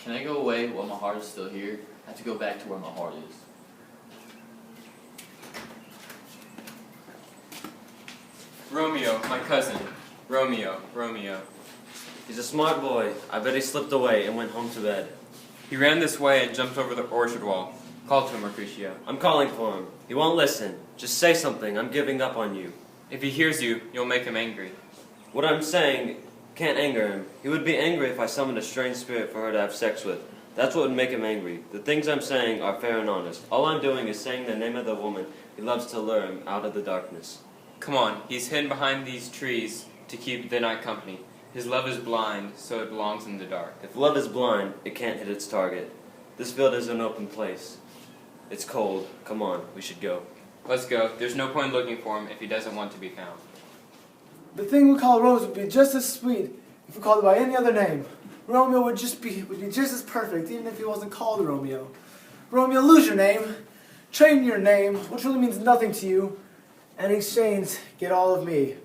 Can I go away while my heart is still here? I have to go back to where my heart is. Romeo, my cousin. Romeo. He's a smart boy. I bet he slipped away and went home to bed. He ran this way and jumped over the orchard wall. Call to him, Mercutio. I'm calling for him. He won't listen. Just say something. I'm giving up on you. If he hears you, you'll make him angry. What I'm saying can't anger him. He would be angry if I summoned a strange spirit for her to have sex with. That's what would make him angry. The things I'm saying are fair and honest. All I'm doing is saying the name of the woman he loves to lure him out of the darkness. Come on, he's hidden behind these trees to keep the night company. His love is blind, so it belongs in the dark. If love is blind, it can't hit its target. This field is an open place. It's cold. Come on, we should go. Let's go. There's no point looking for him if he doesn't want to be found. The thing we call Rose would be just as sweet if we called it by any other name. Romeo would be just as perfect, even if he wasn't called Romeo. Romeo, lose your name, trade your name, which really means nothing to you, and in exchange, get all of me.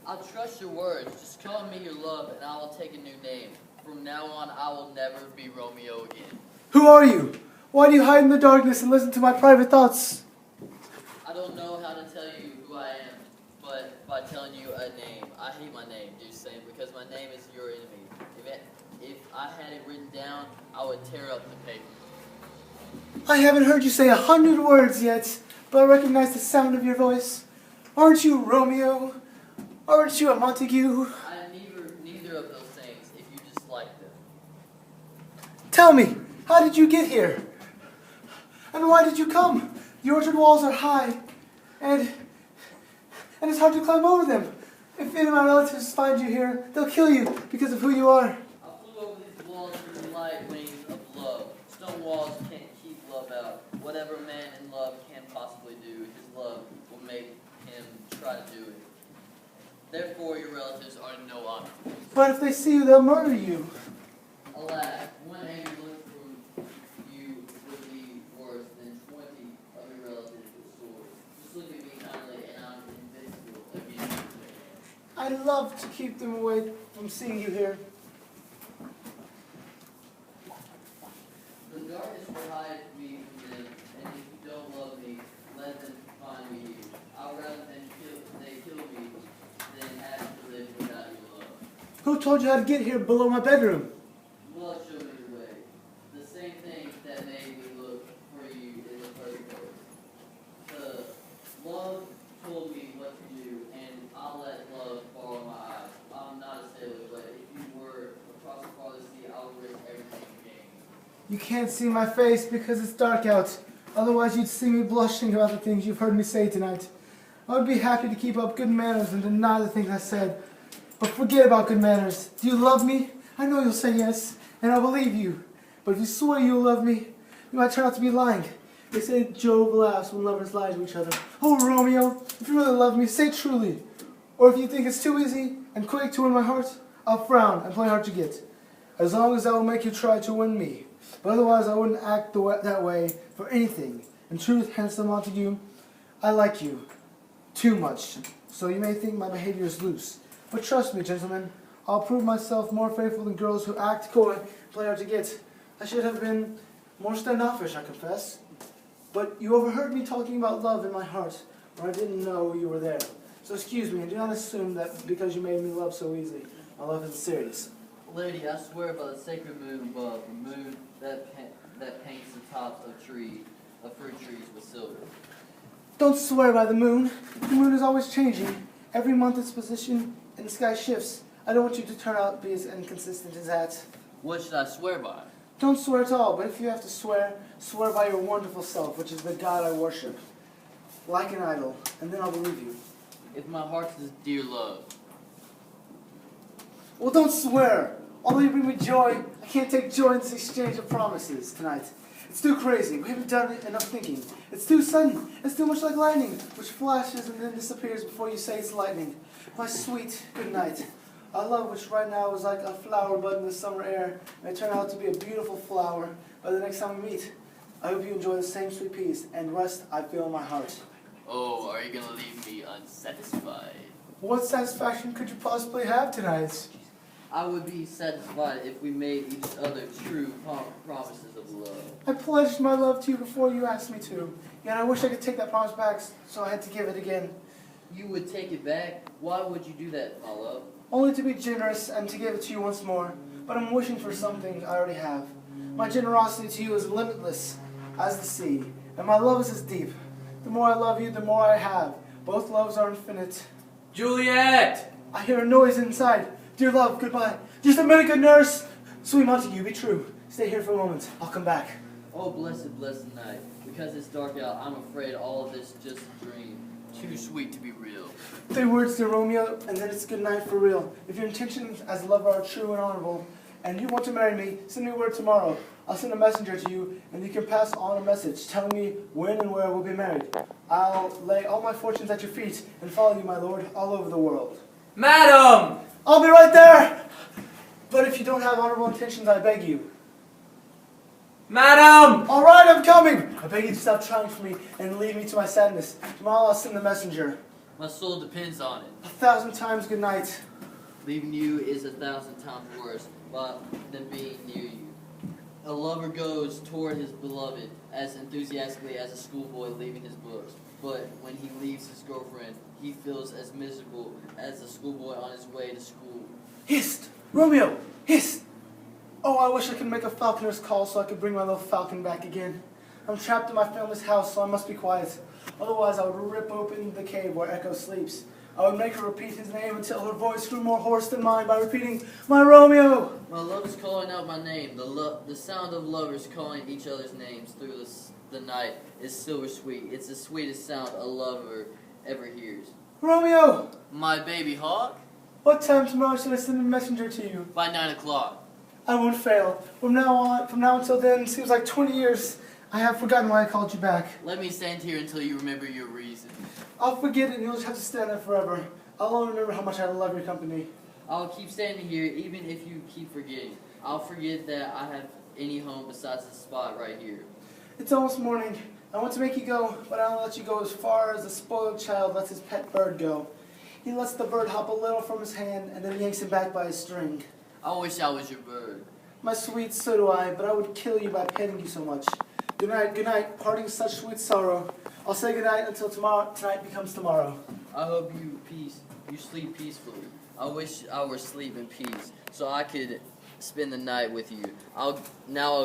I'll trust your words. Just call me your love, and I will take a new name. From now on, I will never be Romeo again. Who are you? Why do you hide in the darkness and listen to my private thoughts? I don't know how to tell you who I am, but by telling you a name, I hate my name, do same, because my name is your enemy. If I had it written down, I would tear up the paper. I haven't heard you say 100 words yet, but I recognize the sound of your voice. Aren't you Romeo? Aren't you a Montague? I am neither of those things, if you just like them. Tell me, how did you get here? And why did you come? The orchard walls are high, and it's hard to climb over them. If any of my relatives find you here, they'll kill you because of who you are. I flew over these walls with the light wings of love. Stone walls can't keep love out. Whatever a man in love can possibly do, his love will make him try to do it. Therefore, your relatives are no obstacle. But if they see you, they'll murder you. Alas, one angry look from you would be worse than 20 of your relatives with swords. Just look at me kindly, and I'm invincible against you. I'd love to keep them away from seeing you here. The darkness will hide me from them, and if you don't love me, let them find me here. I'd rather they kill me than have to live without your love. Who told you how to get here below my bedroom? Love showed me the way. The same thing that made me look for you in the first place. The love told me what to do, and I'll let love follow my eyes. I'm not a sailor, but if you were across the farthest sea, I would risk everything to gain. You can't see my face because it's dark out. Otherwise, you'd see me blushing about the things you've heard me say tonight. I would be happy to keep up good manners and deny the things I said. But forget about good manners. Do you love me? I know you'll say yes, and I'll believe you. But if you swear you'll love me, you might turn out to be lying. They say Jove laughs when lovers lie to each other. Oh, Romeo, if you really love me, say truly. Or if you think it's too easy and quick to win my heart, I'll frown and play hard to get. As long as that will make you try to win me. But otherwise, I wouldn't act that way for anything. In truth, handsome Montague, I like you too much. So you may think my behavior is loose. But trust me, gentlemen, I'll prove myself more faithful than girls who act coy, play hard to get. I should have been more standoffish, I confess. But you overheard me talking about love in my heart, where I didn't know you were there. So excuse me, and do not assume that because you made me love so easily, my love isn't serious. Lady, I swear by the sacred moon above, the moon that paints the tops of fruit trees with silver. Don't swear by the moon. The moon is always changing. Every month its position in the sky shifts. I don't want you to turn out to be as inconsistent as that. What should I swear by? Don't swear at all, but if you have to swear, swear by your wonderful self, which is the God I worship, like an idol, and then I'll believe you. If my heart is dear love. Well, don't swear. Although you bring me joy, I can't take joy in this exchange of promises tonight. It's too crazy. We haven't done enough thinking. It's too sudden. It's too much like lightning, which flashes and then disappears before you say it's lightning. My sweet, good night. Our love, which right now is like a flower bud in the summer air, may turn out to be a beautiful flower by the next time we meet. I hope you enjoy the same sweet peace and rest I feel in my heart. Oh, are you going to leave me unsatisfied? What satisfaction could you possibly have tonight? I would be satisfied if we made each other true promises of love. I pledged my love to you before you asked me to, yet I wish I could take that promise back, so I had to give it again. You would take it back? Why would you do that, my love? Only to be generous and to give it to you once more, but I'm wishing for something I already have. My generosity to you is limitless as the sea, and my love is as deep. The more I love you, the more I have. Both loves are infinite. Juliet! I hear a noise inside. Dear love, goodbye. Just a minute, good nurse. Sweet Montague, be true. Stay here for a moment. I'll come back. Oh, blessed, blessed night. Because it's dark out, I'm afraid all of this is just a dream. Too sweet to be real. 3 words to Romeo, and then it's good night for real. If your intentions as a lover are true and honorable, and you want to marry me, send me word tomorrow. I'll send a messenger to you, and you can pass on a message telling me when and where we'll be married. I'll lay all my fortunes at your feet and follow you, my lord, all over the world. Madam! I'll be right there! But if you don't have honorable intentions, I beg you. Madam! All right, I'm coming! I beg you to stop trying for me and leave me to my sadness. Tomorrow I'll send the messenger. My soul depends on it. 1,000 times good night. Leaving you is 1,000 times worse than being near you. A lover goes toward his beloved as enthusiastically as a schoolboy leaving his books. But when he leaves his girlfriend, he feels as miserable as a schoolboy on his way to school. Hist! Romeo! Hist! Oh, I wish I could make a falconer's call so I could bring my little falcon back again. I'm trapped in my family's house, so I must be quiet. Otherwise, I would rip open the cave where Echo sleeps. I would make her repeat his name until her voice grew more hoarse than mine by repeating, "My Romeo!" My love is calling out my name. The sound of lovers calling each other's names through the night is silver sweet. It's the sweetest sound a lover ever hears. Romeo! My baby hawk? What time tomorrow should I send a messenger to you? By 9 o'clock. I won't fail. From now until then, it seems like 20 years. I have forgotten why I called you back. Let me stand here until you remember your reason. I'll forget it and you'll just have to stand there forever. I'll only remember how much I love your company. I'll keep standing here even if you keep forgetting. I'll forget that I have any home besides this spot right here. It's almost morning. I want to make you go, but I don't let you go as far as a spoiled child lets his pet bird go. He lets the bird hop a little from his hand and then yanks him back by his string. I wish I was your bird. My sweet, so do I, but I would kill you by petting you so much. Good night, parting such sweet sorrow. I'll say good night until tonight becomes tomorrow. I hope you sleep peacefully. I wish I were asleep in peace, so I could spend the night with you. I'll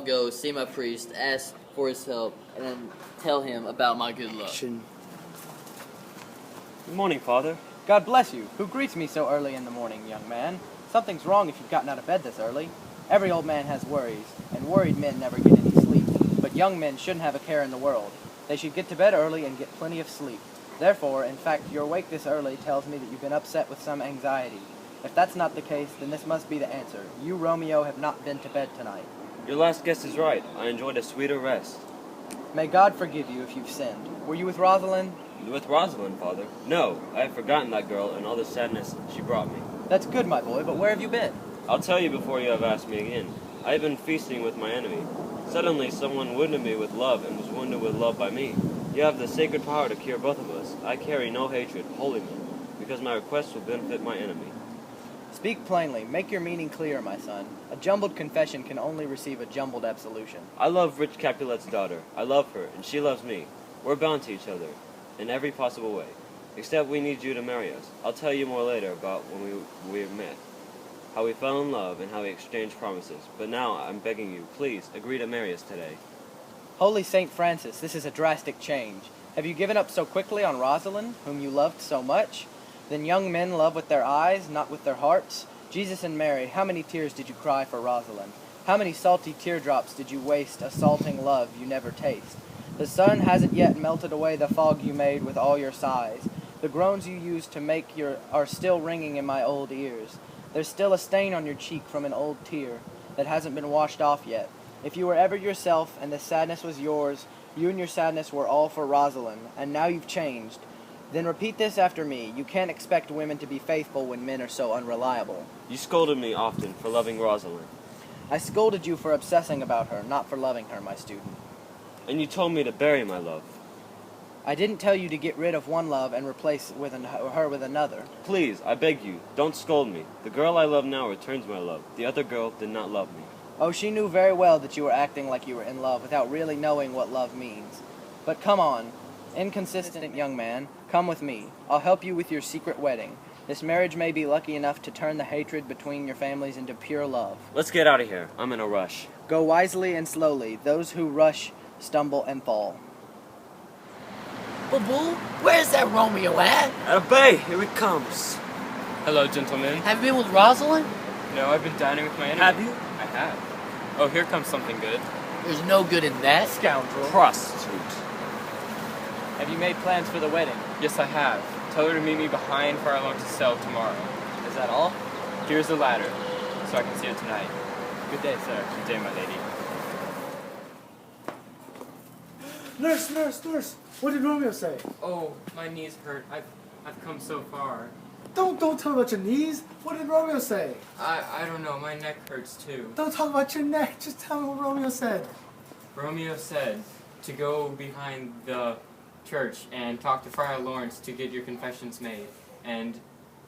go see my priest, ask for his help, and then tell him about my good luck. Good morning, Father. God bless you. Who greets me so early in the morning, young man? Something's wrong if you've gotten out of bed this early. Every old man has worries, and worried men never get any sleep. But young men shouldn't have a care in the world. They should get to bed early and get plenty of sleep. Therefore, in fact, your wake this early tells me that you've been upset with some anxiety. If that's not the case, then this must be the answer. You, Romeo, have not been to bed tonight. Your last guess is right. I enjoyed a sweeter rest. May God forgive you if you've sinned. Were you with Rosalind? With Rosalind, Father? No, I have forgotten that girl and all the sadness she brought me. That's good, my boy, but where have you been? I'll tell you before you have asked me again. I have been feasting with my enemy. Suddenly, someone wounded me with love and was wounded with love by me. You have the sacred power to cure both of us. I carry no hatred, holy man, because my request will benefit my enemy. Speak plainly. Make your meaning clear, my son. A jumbled confession can only receive a jumbled absolution. I love rich Capulet's daughter. I love her, and she loves me. We're bound to each other, in every possible way. Except we need you to marry us. I'll tell you more later about when we met. How we fell in love and how we exchanged promises. But now, I'm begging you, please, agree to marry us today. Holy Saint Francis, this is a drastic change. Have you given up so quickly on Rosalind, whom you loved so much? Then young men love with their eyes, not with their hearts. Jesus and Mary, how many tears did you cry for Rosalind? How many salty teardrops did you waste assaulting love you never taste? The sun hasn't yet melted away the fog you made with all your sighs. The groans you used to make are still ringing in my old ears. There's still a stain on your cheek from an old tear that hasn't been washed off yet. If you were ever yourself and the sadness was yours, you and your sadness were all for Rosalind, and now you've changed. Then repeat this after me. You can't expect women to be faithful when men are so unreliable. You scolded me often for loving Rosalind. I scolded you for obsessing about her, not for loving her, my student. And you told me to bury my love. I didn't tell you to get rid of one love and replace her with another. Please, I beg you, don't scold me. The girl I love now returns my love. The other girl did not love me. Oh, she knew very well that you were acting like you were in love without really knowing what love means. But come on, inconsistent young man, come with me. I'll help you with your secret wedding. This marriage may be lucky enough to turn the hatred between your families into pure love. Let's get out of here. I'm in a rush. Go wisely and slowly. Those who rush stumble and fall. Boo, where's that Romeo at? Obey, here he comes. Hello, gentlemen. Have you been with Rosalind? No, I've been dining with my enemy. Have you? I have. Oh, here comes something good. There's no good in that. Scoundrel. Prostitute. Have you made plans for the wedding? Yes, I have. Tell her to meet me behind Fire Alarm to Cell tomorrow. Is that all? Here's the ladder, so I can see her tonight. Good day, sir. Good day, my lady. Nurse, what did Romeo say? Oh, my knees hurt. I've come so far. Don't tell me about your knees. What did Romeo say? I don't know. My neck hurts too. Don't talk about your neck. Just tell me what Romeo said. Romeo said to go behind the church and talk to Friar Lawrence to get your confessions made, and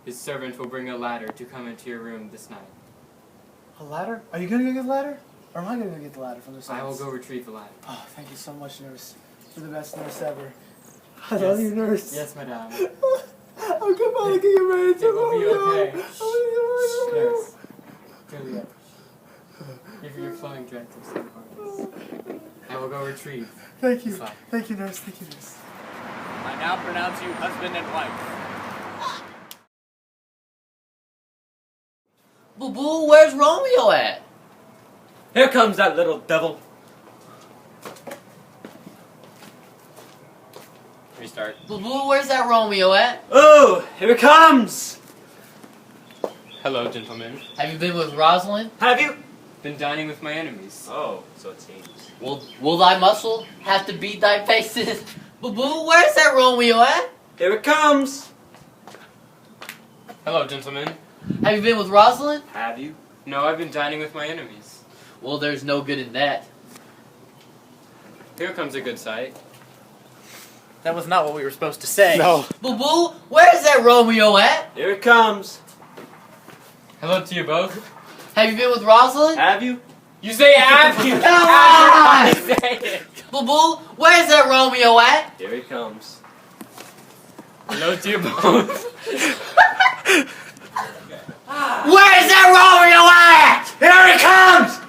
his servant will bring a ladder to come into your room this night. A ladder? Are you gonna go get the ladder? Or am I gonna go get the ladder from the side? I will go retrieve the ladder. Oh, thank you so much, nurse. You're the best nurse ever. I love you, nurse. Yes, madame. I'm gonna get married to It will be Romeo. okay. I'm gonna get married to Romeo. Nurse. Juliet. You're flowing dreads of some hearts. I will go retrieve. Thank you. Fine. Thank you, nurse. Thank you, nurse. I now pronounce you husband and wife. Boo, where's Romeo at? Here comes that little devil. Restart. Boo, where's that Romeo at? Oh, here he comes. Hello, gentlemen. Have you been with Rosalind? Have you? Been dining with my enemies. Oh, so it seems. Will thy muscle have to beat thy faces? Boo, where's that Romeo at? Here it comes. Hello, gentlemen. Have you been with Rosalind? Have you? No, I've been dining with my enemies. Well, there's no good in that. Here comes a good sight. That was not what we were supposed to say. No. Boo, where's that Romeo at? Here it comes. Hello to you both. Have you been with Rosalind? Have you? You say have you? Ah! I say it. Boo, where's that Romeo at? Here he comes. Hello to you both. Where's that Romeo at? Here he comes!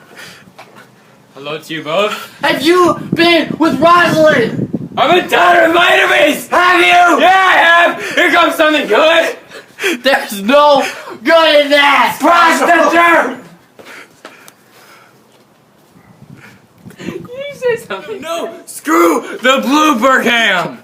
Hello to you both. Have you been with Rosalind? I've been dining with my enemies. Have you? Yeah, I have. Here comes something good. There's no good in that! Prostitute! Can you say something? No, screw the blooper cam!